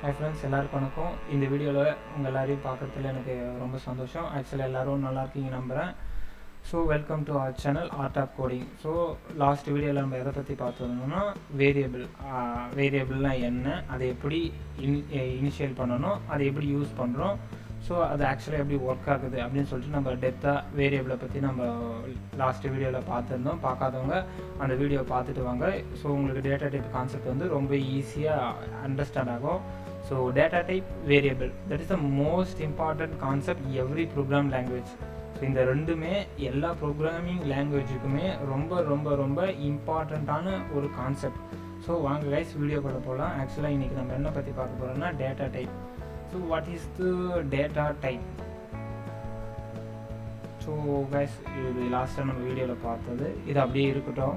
Hi friends, எல்லாருக்கும் வணக்கம். இந்த வீடியோவில் உங்கள் எல்லாரையும் பார்க்குறதுல எனக்கு ரொம்ப சந்தோஷம். ஆக்சுவலாக எல்லோரும் நல்லா இருக்கீங்க நம்புகிறேன். So welcome to our channel art of coding. So last வீடியோவில் நம்ம எதை பற்றி பார்த்துருந்தோம்னா வேரியபிள்னால் என்ன, அதை எப்படி இனிஷியல் பண்ணணும், அதை எப்படி யூஸ் பண்ணுறோம், ஸோ அது ஆக்சுவலாக எப்படி ஒர்க் ஆகுது அப்படின்னு சொல்லிட்டு நம்ம டெப்த்தாக வேரியபிளை பற்றி நம்ம லாஸ்ட் வீடியோவில் பார்த்துருந்தோம். பார்க்காதவங்க அந்த வீடியோ பார்த்துட்டு வாங்க. ஸோ உங்களுக்கு டேட்டா டைப் கான்செப்ட் வந்து ரொம்ப ஈஸியாக அண்டர்ஸ்டாண்ட் ஆகும். So data type variable, that is the most important concept every program language. So இந்த ரெண்டுமே எல்லா ப்ரோக்ராமிங் லாங்குவேஜுக்குமே ரொம்ப ரொம்ப ரொம்ப இம்பார்ட்டண்ட்டான ஒரு கான்செப்ட். ஸோ வாங்க கைஸ் வீடியோக்குள்ள போகலாம். ஆக்சுவலாக இன்றைக்கி நம்ம என்ன பற்றி பார்க்க போகிறோம்னா data type. So what is the data type? So guys இது லாஸ்ட்டாக நம்ம வீடியோவில் பார்த்தது, இது அப்படியே இருக்கட்டும்.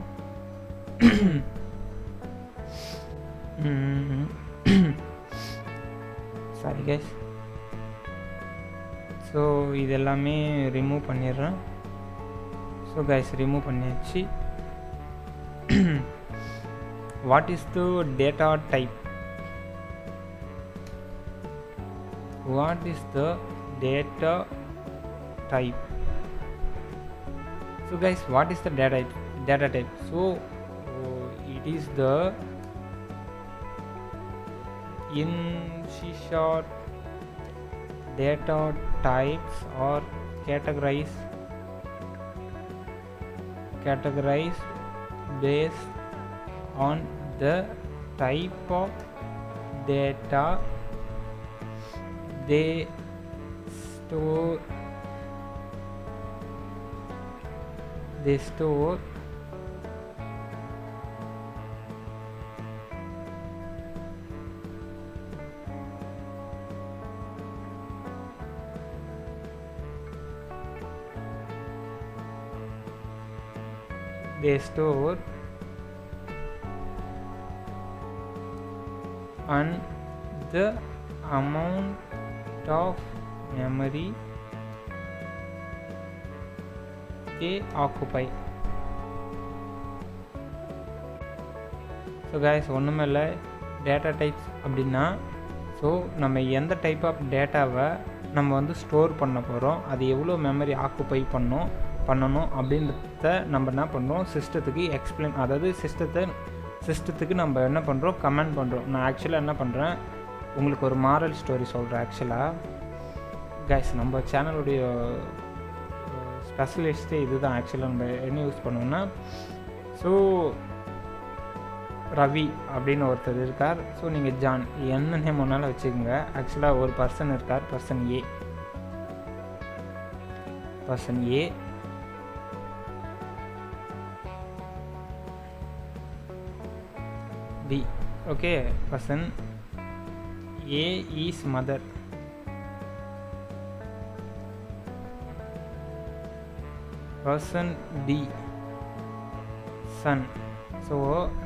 Sorry guys. ஸோ இது எல்லாமே ரிமூவ் பண்ணிடுறேன். ஸோ கைஸ் ரிமூவ் பண்ணியாச்சு. What is the data type? What is the data type? So guys what is the data type? So it is the in csharp data types are categorized based on the type of data they store and the amount of memory they occupy. So guys ஒன்றுமே இல்லை, data types அப்படின்னா so நம்ம எந்த type of டேட்டாவை நம்ம வந்து store பண்ண போகிறோம், அது எவ்வளோ மெமரி ஆக்குப்பை பண்ணணும் அப்படின்றத நம்ம என்ன பண்ணுறோம், சிஸ்டத்துக்கு எக்ஸ்பிளைன், அதாவது சிஸ்டத்துக்கு நம்ம என்ன பண்ணுறோம், கமெண்ட் பண்ணுறோம். நான் ஆக்சுவலாக என்ன பண்ணுறேன், உங்களுக்கு ஒரு மாரல் ஸ்டோரி சொல்கிறேன். ஆக்சுவலாக கைஸ் நம்ம சேனலுடைய ஸ்பெஷலிஸ்ட்டே இது தான். ஆக்சுவலாக நம்ம என்ன யூஸ் பண்ணுவோம்னா, ஸோ ரவி அப்படின்னு ஒருத்தர் இருக்கார். ஸோ நீங்கள் ஜான் என்ன நேம் ஒன்றாலும் வச்சுக்கோங்க. ஆக்சுவலாக ஒரு பர்சன் இருக்கார், person A B. Okay, person A is mother. Person B son. So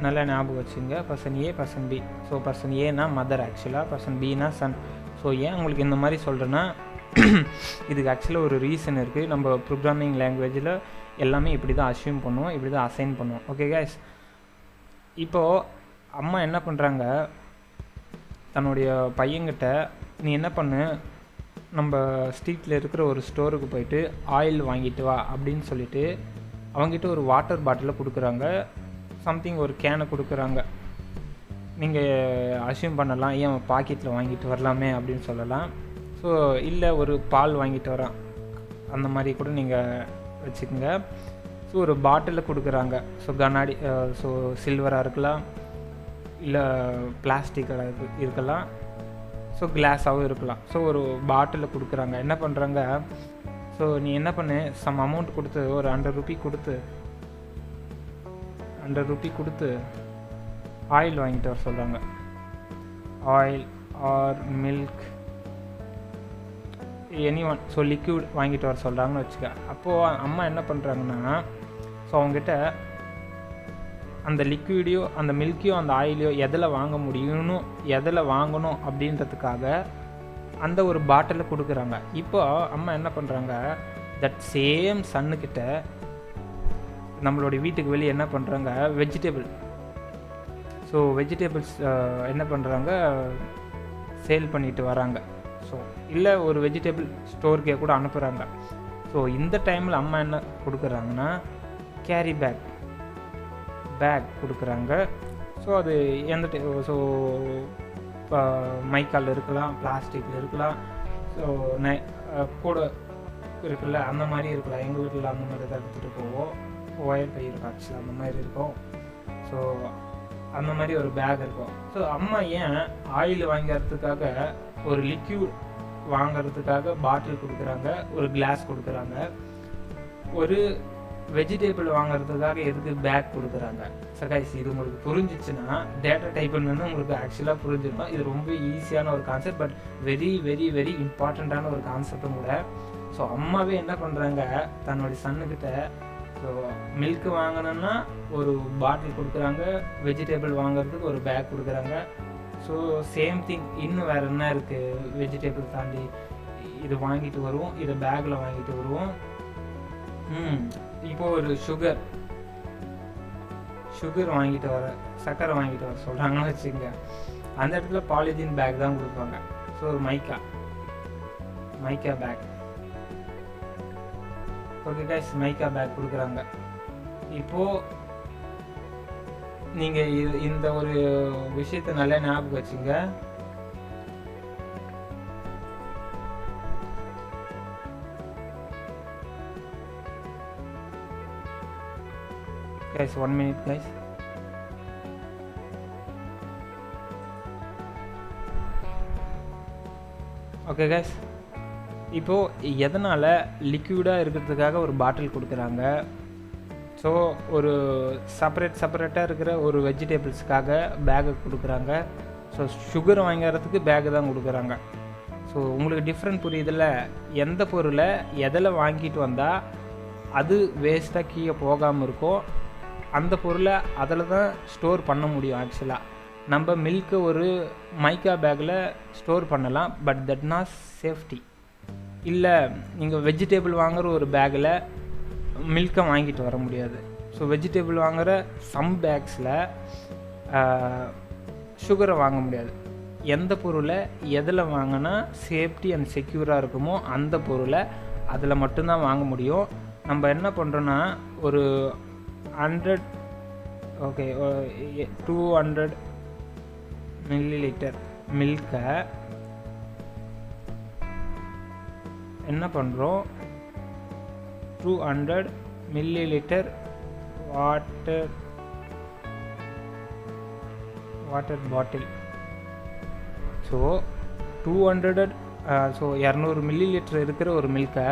நல்லா ஞாபகம் வச்சுங்க, பர்சன் ஏ பர்சன் பி. ஸோ பர்சன் ஏனா மதர், ஆக்சுவலாக பர்சன் பினா சன். ஸோ ஏன் உங்களுக்கு இந்த மாதிரி சொல்கிறேன்னா, இதுக்கு ஆக்சுவலாக ஒரு ரீசன் இருக்குது. நம்ம ப்ரோக்ராமிங் லாங்குவேஜில் எல்லாமே இப்படி தான் அஸ்யூம் பண்ணுவோம், இப்படி தான் அசைன் பண்ணுவோம். ஓகே கைஸ், இப்போது அம்மா என்ன பண்ணுறாங்க, தன்னுடைய பையன்கிட்ட நீ என்ன பண்ணு, நம்ம ஸ்ட்ரீட்டில் இருக்கிற ஒரு ஸ்டோருக்கு போயிட்டு ஆயில் வாங்கிட்டு வா அப்படின்னு சொல்லிட்டு அவங்ககிட்ட ஒரு வாட்டர் பாட்டிலை கொடுக்குறாங்க, சம்திங் ஒரு கேனை கொடுக்குறாங்க. நீங்கள் அஸ்யூம் பண்ணலாம், ஏன் பாக்கெட்டில் வாங்கிட்டு வரலாமே அப்படின்னு சொல்லலாம். ஸோ இல்லை ஒரு பால் வாங்கிட்டு வரான், அந்த மாதிரி கூட நீங்கள் வச்சுக்கோங்க. ஸோ ஒரு பாட்டிலில் கொடுக்குறாங்க. ஸோ கண்ணாடி, ஸோ சில்வராக இருக்கலாம், இல்லை பிளாஸ்டிக்காக இருக்கலாம், ஸோ கிளாஸாகவும் இருக்கலாம். ஸோ ஒரு பாட்டிலில் கொடுக்குறாங்க. என்ன பண்ணுறாங்க, ஸோ நீ என்ன பண்ணு, சம் அமௌண்ட் கொடுத்து, ஒரு 100 ரூபி கொடுத்து ஆயில் வாங்கிட்டு வர சொல்கிறாங்க. Oil R milk, any one, so liquid வாங்கிட்டு வர சொல்கிறாங்கன்னு வச்சுக்க. அப்போது அம்மா என்ன பண்ணுறாங்கன்னா, ஸோ அவங்ககிட்ட அந்த லிக்விடையோ அந்த மில்க்கையோ அந்த ஆயிலையோ எதில் வாங்கணும் அப்படின்றதுக்காக அந்த ஒரு பாட்டிலை கொடுக்குறாங்க. இப்போ அம்மா என்ன பண்ணுறாங்க, தட் சேம் சன்னுக்கிட்ட நம்மளுடைய வீட்டுக்கு வெளியே என்ன பண்ணுறாங்க, வெஜிடபிள், ஸோ வெஜிடபிள்ஸ் என்ன பண்ணுறாங்க, சேல் பண்ணிட்டு வராங்க. ஸோ இல்லை ஒரு வெஜிடபிள் ஸ்டோருக்கே கூட அனுப்புகிறாங்க. ஸோ இந்த டைமில் அம்மா என்ன கொடுக்குறாங்கன்னா கேரி பேக் கொடுக்குறாங்க. ஸோ அது எந்த ஸோ மைக்கால் இருக்கலாம், பிளாஸ்டிக்கில் இருக்கலாம், ஸோ கூட இருக்குல்ல அந்த மாதிரி இருக்கலாம். எங்கள் வீட்டில் அந்த மாதிரி தான் எடுத்துகிட்டு போவோம். ஒயர் பை இருக்கும் ஆக்சுவலாக அந்த மாதிரி இருக்கும். ஸோ அந்த மாதிரி ஒரு பேக் இருக்கும். ஸோ அம்மா ஏன் ஆயில் வாங்கிறதுக்காக ஒரு லிக்யூட் வாங்கிறதுக்காக பாட்டில் கொடுக்குறாங்க, ஒரு கிளாஸ் கொடுக்குறாங்க, ஒரு வெஜிடபிள் வாங்குறதுக்காக எதுக்கு பேக் கொடுக்குறாங்க? கைஸ் இது உங்களுக்கு புரிஞ்சிச்சுன்னா டேட்டா டைப்னு உங்களுக்கு ஆக்சுவலாக புரிஞ்சிருக்கும். இது ரொம்ப ஈஸியான ஒரு concept, but very very very இம்பார்ட்டண்ட்டான ஒரு கான்செப்டும் கூட. ஸோ அம்மாவே என்ன பண்ணுறாங்க, தன்னுடைய சன்னுக்கிட்ட ஸோ மில்க் வாங்கணுன்னா ஒரு பாட்டில் கொடுக்குறாங்க, வெஜிடபிள் வாங்குறதுக்கு ஒரு பேக் கொடுக்குறாங்க. ஸோ சேம் திங் இன்னும் வேறு என்ன இருக்குது, வெஜிடபிள் தாண்டி இது வாங்கிட்டு வருவோம், இதை பேக்கில் வாங்கிட்டு வருவோம். இப்போது ஒரு சுகர் வாங்கிட்டு வர, சர்க்கரை வாங்கிட்டு வர சொல்கிறாங்கன்னு வச்சுக்கோங்க. அந்த இடத்துல பாலிதீன் பேக் தான் கொடுப்பாங்க. ஸோ ஒரு மைக்கா பேக், ஓகே கைஸ், மைக்கா பேக் கொடுக்குறாங்க. இப்போது நீங்கள் இந்த ஒரு விஷயத்தை நல்லா ஞாபகம் வச்சுங்க. guys 1 minute guys. Okay guys, இப்போது எதனால் லிக்யூடாக இருக்கிறதுக்காக ஒரு பாட்டில் கொடுக்குறாங்க. ஸோ ஒரு செப்பரேட்டாக இருக்கிற ஒரு வெஜிடபிள்ஸுக்காக பேக்கை கொடுக்குறாங்க. ஸோ சுகர் வாங்கிறதுக்கு பேக்கு தான் கொடுக்குறாங்க. ஸோ உங்களுக்கு டிஃப்ரெண்ட் புரியுதில்ல, எந்த பொருளை எதில் வாங்கிட்டு வந்தால் அது வேஸ்ட்டாக கீழே போகாமல் இருக்கும், அந்த பொருளை அதில் தான் ஸ்டோர் பண்ண முடியும். ஆக்சுவலாக நம்ம மில்க்கு ஒரு மைக்கா பேக்கில் ஸ்டோர் பண்ணலாம், பட் தட் நாட் சேஃப்டி. இல்லை நீங்கள் வெஜிடபிள் வாங்குகிற ஒரு பேக்கில் மில்க்கை வாங்கிட்டு வர முடியாது. ஸோ வெஜிடபிள் வாங்குகிற சம் பேக்ஸில் சுகரை வாங்க முடியாது. எந்த பொருளை எதில் வாங்கினா சேஃப்டி அண்ட் செக்யூராக இருக்குமோ அந்த பொருளை அதில் மட்டும்தான் வாங்க முடியும். நம்ம என்ன பண்ணுறோன்னா ஒரு 200 ml மில்கை என்ன பண்ணுறோம், 200 ml water bottle. So 200 200 ml இருக்கிற ஒரு மில்கை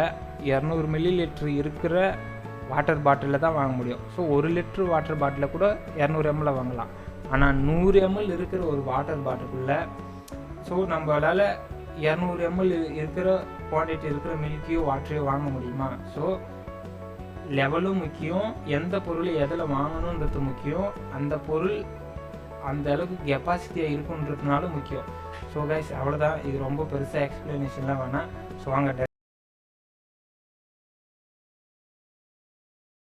200 ml இருக்கிற வாட்டர் பாட்டிலில் தான் வாங்க முடியும். ஸோ 1 லிட்டர் வாட்டர் பாட்டிலில் கூட 200 ml வாங்கலாம். ஆனால் 100 ml இருக்கிற ஒரு வாட்டர் பாட்டிலுக்குள்ளே ஸோ நம்மளால் 200 ml இருக்கிற குவான்டிட்டி இருக்கிற மில்கையோ வாட்டரையோ வாங்க முடியுமா? ஸோ லெவலும் முக்கியம், எந்த பொருள் எதில் வாங்கணுன்றது முக்கியம், அந்த பொருள் அந்த அளவுக்கு கெப்பாசிட்டியாக இருக்குன்றதுனால முக்கியம். ஸோ கைஸ் அவ்வளோதான், இது ரொம்ப பெருசாக எக்ஸ்ப்ளனேஷன்லாம் வேணாம். ஸோ வாங்க